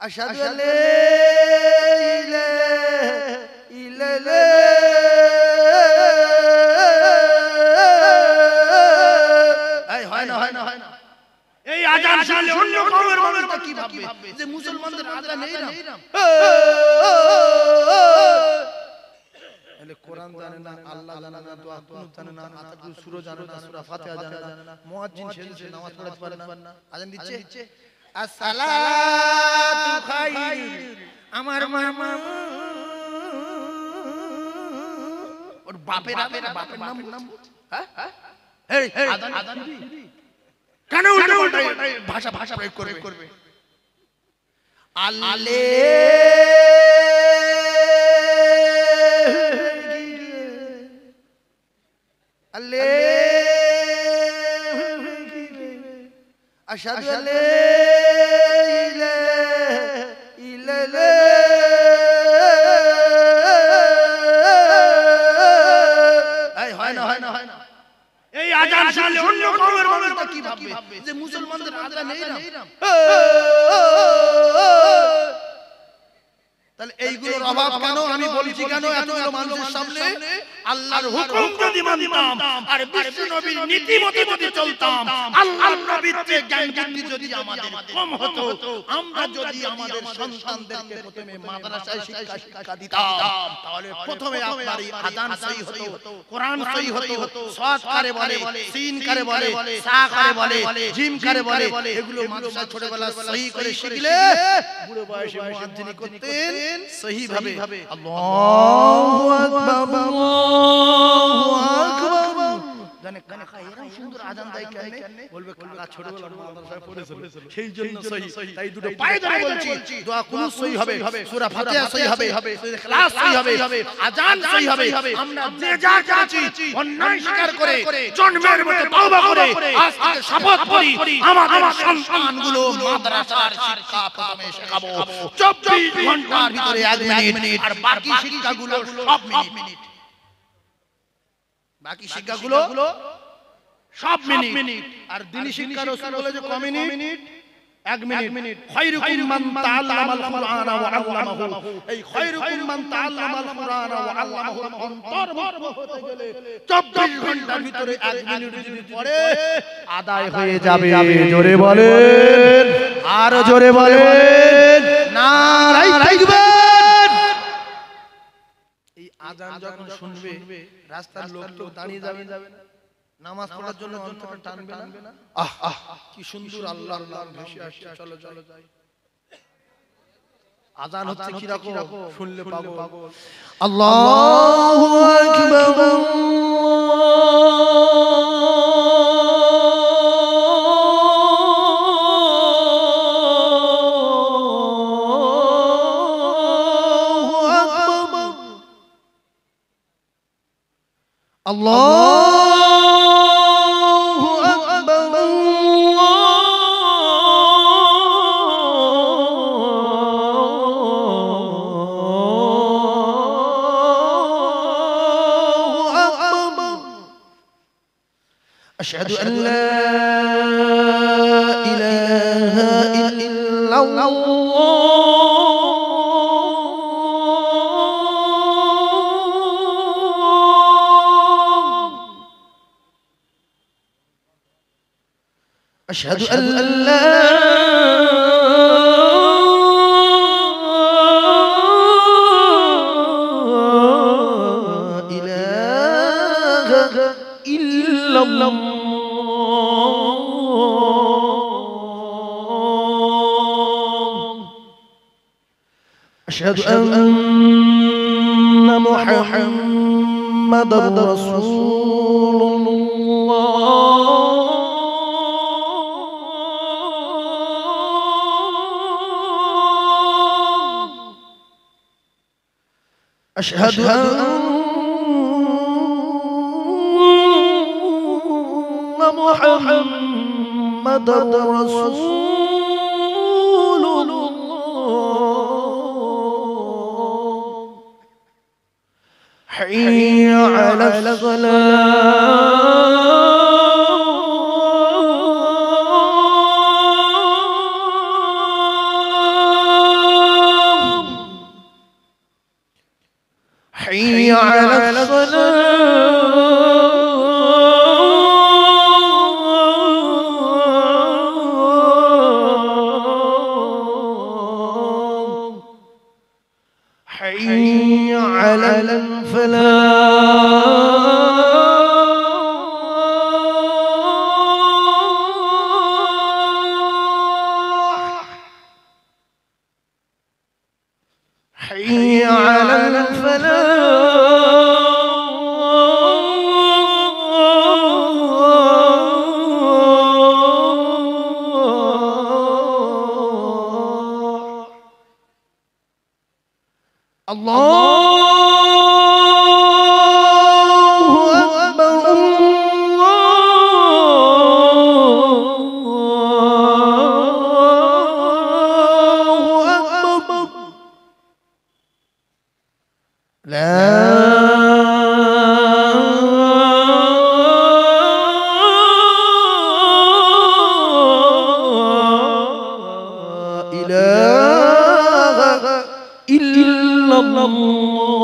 আশহাদু আল্লা ইলাহা ইল্লাল্লাহ। এই হয় না এই আযান শুনলে অন্য কওমের মানুষটা কি ভাববে যে মুসলমানদের আযান নেই না, কোরআন জানে না, আল্লাহ জানে না, দোয়া কুনুত জানে না, আতাকুল সূরা জানে না, সূরা ফাতিহা জানে না, মুয়াজ্জিন শেষে নামাজ পড়তে পারে না, আযান দিচ্ছে আসসালাতু খায়রুন। আমার মামা ওর বাপের নাম হ্যাঁ এই আযান দিবি কেন উল্টো ভাষা প্রয়োগ করবে? আল্লে আশহাদু আল্লা ইলাহা ইল্লাল্লাহ। এই হয় না এই আযান শুনলে অন্য কওমের মানুষটা কি ভাববে যে মুসলমানদের আযান নেই না, তাহলে এইগুলোর অভাব কেন? আমি বলছি কেন এতগুলো মানুষের সামনে আল্লাহর হুকুম যদি মানতাম আর বিশ্ব নবীর নীতি মতে যদি চলতাম, আল্লাহর নবীর চেয়ে জ্ঞান বুদ্ধি যদি আমাদের কম হতো, আমরা যদি আমাদের সন্তানদেরকে প্রথমে মাদ্রাসায় শিক্ষা দিতাম, তাহলে প্রথমে আপনার এই আযান সহি হতো, কোরআন সহি হতো, সাদ কারে বলে, সিন কারে বলে, সা কারে বলে, জিম কারে বলে, এগুলো মাদ্রাসা ছোটবেলা সহি করে শিখলে বুড়ো বয়সে মুয়াজ্জিনি করতেন সহি ভাবে। আল্লাহু আকবার আল্লাহু আকবার। জানে কাকা এরা সুন্দর আযান দেয় কেন? বলবে কাকা ছোটবেলা মাদ্রাসায় পড়েছিল সেই জন্য সহি। তাই দুটো পায়ে ধরে বলছি, দোয়া কুনুত সহি হবে, সূরা ফাতিহা সহি হবে, সূরা ইখলাস সহি হবে, আযান সহি হবে। আমরা যে যা করেছি অন্যায় স্বীকার করে জন্মের মতো তওবা করে আজ থেকে শপথ করি আমাদের সন্তানগুলো মাদ্রাসার শিক্ষা প্রথমে শেখাবো 24 ঘন্টার ভিতরে 1 মিনিট, আর বাকি শিক্ষাগুলো সব মিনিট, বাকি শিক্ষাগুলো সব মিনিট। আর দ্বীনি শিক্ষা রাসূল বলে যে কম মিনিট, 1 মিনিট। খায়রুকুম মান তাআল্লামাল কুরআনা ওয়া আল্লামাহু। এই খায়রুকুম মান তাআল্লামাল কুরআনা ওয়া আল্লামাহু অন্তর্ভুক্ত হতে গেলে 24 ঘন্টার ভিতরে 1 মিনিট যদি পড়ে আদায় হয়ে যাবে। জোরে বলেন, আর জোরে বলেন, নারায়ে তাকবীর। এই আযান যখন শুনবে রাস্তার লোক তো দাঁড়িয়ে যাবে না, নামাজ পড়ার জন্য অন্তর টানবে না? আহ কি সুন্দর আল্লাহর নাম ভেসে আসছে, চলো যাই। আযান হচ্ছে কি রকম শুনলে পাগল। আল্লাহু আকবার আল্লাহু আকবার আল্লাহু আকবার। আশহাদু আল্লা ইলাহা ইল্লাল্লাহ أشهد أن لا إله إلا الله أشهد أن محمدا رسول الله أشهد أن محمدا رسول الله حي على الصلاة على الصلاة حي على الفلاح حي على الفلاح الله أكبر الله أكبر لا إله إلا الله